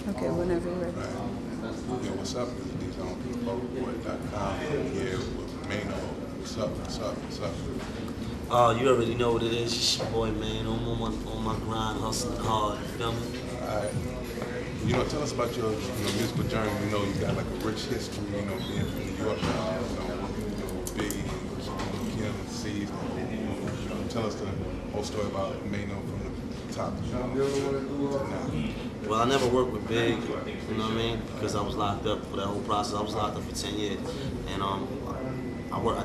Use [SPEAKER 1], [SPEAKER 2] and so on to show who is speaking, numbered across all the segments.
[SPEAKER 1] Okay, whenever you're ready.
[SPEAKER 2] Right. Yo, what's up? This is Dzone from BoatBoy.com here with Maino. What's up? What's up? What's up?
[SPEAKER 3] You already know what it is. It's your boy, man. I'm on my grind, hustling hard. You feel me?
[SPEAKER 2] Alright. Tell us about your musical journey. You got like a rich history, being from New York, working with Biggie, Lil Kim, C's. Tell us the whole story about Maino from the top to now.
[SPEAKER 3] Well, I never worked with Big, you know what I mean? Because I was locked up for that whole process. I was locked up for 10 years. And I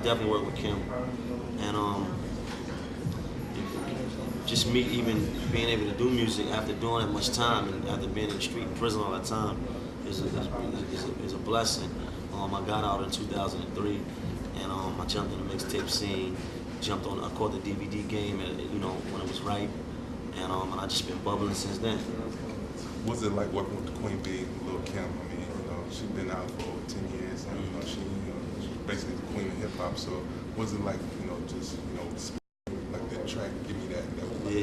[SPEAKER 3] definitely worked with Kim. And just me even being able to do music after doing that much time and after being in the street, in prison all that time is a blessing. I got out in 2003 and I jumped in the mixtape scene, I caught the DVD game when it was ripe, and I just been bubbling since then.
[SPEAKER 2] What's it like working with the Queen Bee, Lil Kim? I mean, she's been out for over 10 years, and she's basically the queen of hip hop. So, what's it like, like that track? Give me that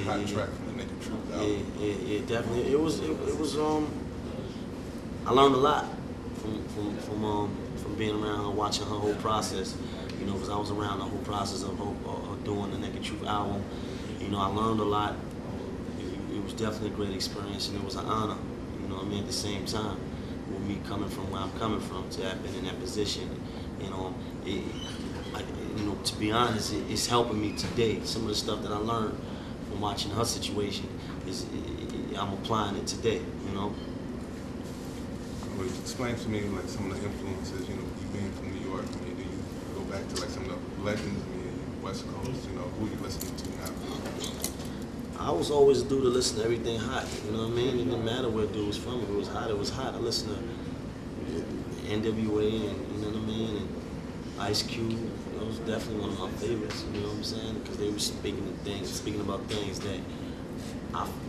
[SPEAKER 2] hot track from the Naked Truth album.
[SPEAKER 3] Yeah, definitely. It was. I learned a lot from being around her, watching her whole process. Because I was around the whole process of doing the Naked Truth album. I learned a lot. It was definitely a great experience, and it was an honor. At the same time, with me coming from where I'm coming from, to have been in that position, to be honest, it's helping me today. Some of the stuff that I learned from watching her situation I'm applying it today.
[SPEAKER 2] Well, explain to me like some of the influences. You being from New York. I mean, do you go back to like some of the legends? I mean, West Coast. Who you listening to now?
[SPEAKER 3] I was always a dude to listen to everything hot. You know what I mean? It didn't matter where dude was from. If it was hot, it was hot. I listened to NWA and you know what I mean, and Ice Cube. That was definitely one of my favorites. You know what I'm saying? Because they were speaking about things that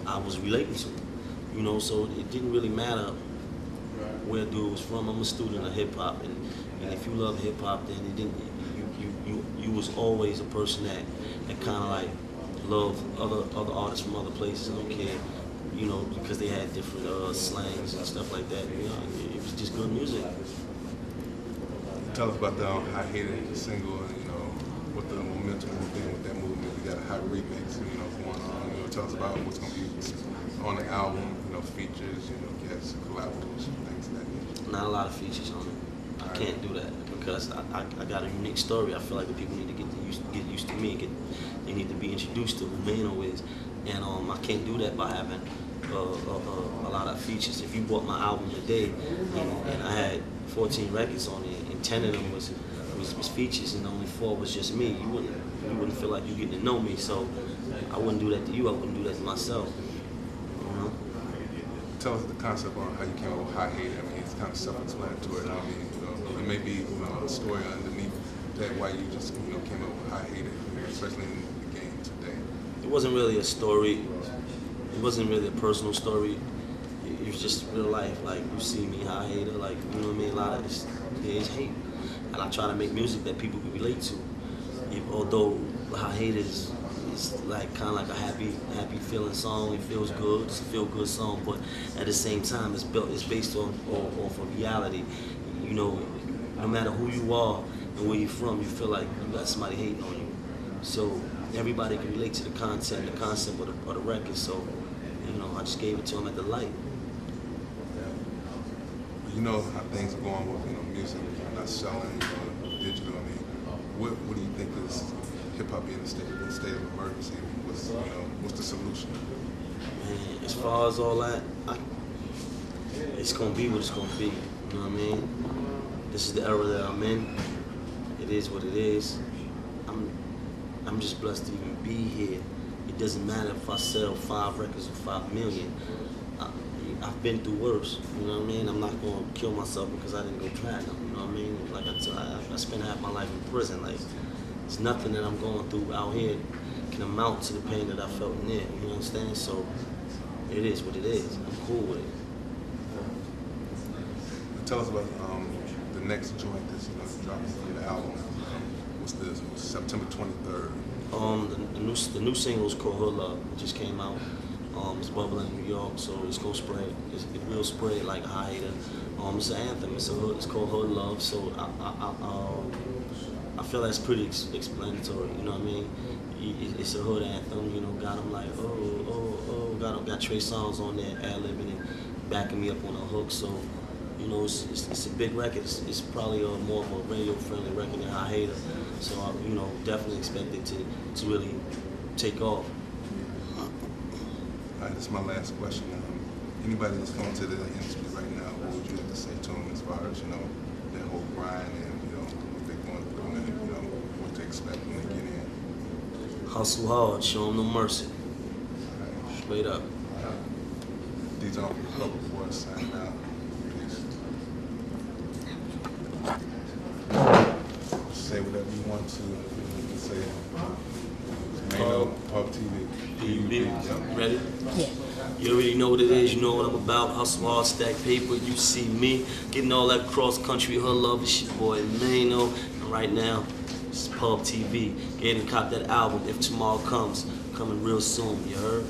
[SPEAKER 3] I was relating to. So it didn't really matter where dude was from. I'm a student of hip hop, and if you love hip hop, then it didn't. You was always a person that kind of like loved other artists from other places. I don't care, because they had different slangs and stuff like that. It was just good music.
[SPEAKER 2] Tell us about the I Hate It single, and what the momentum has been with that movement. We got a hot remix, going on. Tell us about what's going to be on the album. Features, guests, collaborations, things like that.
[SPEAKER 3] Not a lot of features on it. I can't do that because I got a unique story. I feel like the people need to get used to me. They need to be introduced to who Maino is, and I can't do that by having a lot of features. If you bought my album today, and I had 14 records on it, and 10 of them was features, and only 4 was just me, you wouldn't feel like you getting to know me. So I wouldn't do that to you. I wouldn't do that to myself.
[SPEAKER 2] Tell us the concept on how you came up with I Hate It. I mean, it's kind of self-explanatory. I mean, it may be a story underneath that why you just came up with I Hate It, especially in the game today.
[SPEAKER 3] It wasn't really a story. It wasn't really a personal story. It was just real life. Like, you see me, I hate it. Like, you know what I mean? A lot of this is hate, and I try to make music that people can relate to. Although I Hate It is like kind of like a happy feeling song. It feels good. It's a feel good song, but at the same time, it's based off of reality. No matter who you are and where you're from, you feel like you got somebody hating on you. So everybody can relate to the concept of the record. So I just gave it to them at the light.
[SPEAKER 2] You know how things are going with music, not selling, digital. I mean, what do you think is hip hop being in a state of emergency? What's the solution?
[SPEAKER 3] Man, as far as all that, it's gonna be what it's gonna be. You know what I mean? This is the era that I'm in. It is what it is. I'm just blessed to even be here. It doesn't matter if I sell 5 records or 5 million. I've been through worse. You know what I mean? I'm not gonna kill myself because I didn't go platinum. You know what I mean? Like I spent half my life in prison. Like, there's nothing that I'm going through out here can amount to the pain that I felt in there. You understand? So it is what it is. I'm cool with it.
[SPEAKER 2] Tell us about the next joint that's dropping from the album. What's this? September 23rd.
[SPEAKER 3] The new single is called Hood Love. It just came out. It's bubbling in New York, so it's gonna spread. It will spread like a hiatus. It's an anthem. It's called Hood Love. So I feel that's pretty explanatory. You know what I mean? It's a hood anthem. You know, got them like got Trey Songz on there ad-libbing and backing me up on a hook. So you know, it's a big record. It's probably more of a radio-friendly record than I Hate Her. So you know, definitely expect it to really take off.
[SPEAKER 2] All right, this is my last question. Anybody that's going to the industry right now, what would you have to say to them as far as, you know, their whole grind and, you know, what they're going through and, you know, what to expect when they get in?
[SPEAKER 3] Hustle hard, show them no mercy.
[SPEAKER 2] All right.
[SPEAKER 3] Straight up.
[SPEAKER 2] These are the public boys signing out. Peace. Say whatever you want to. You can say Maino, Pub TV.
[SPEAKER 3] You ready?
[SPEAKER 1] Yeah.
[SPEAKER 3] You already know what it is, you know what I'm about. Hustle hard, stack paper, you see me. Getting all that cross country hood love. It's your boy Maino. And right now, it's Pub TV. Get and cop that album, If Tomorrow Comes. Coming real soon, you heard?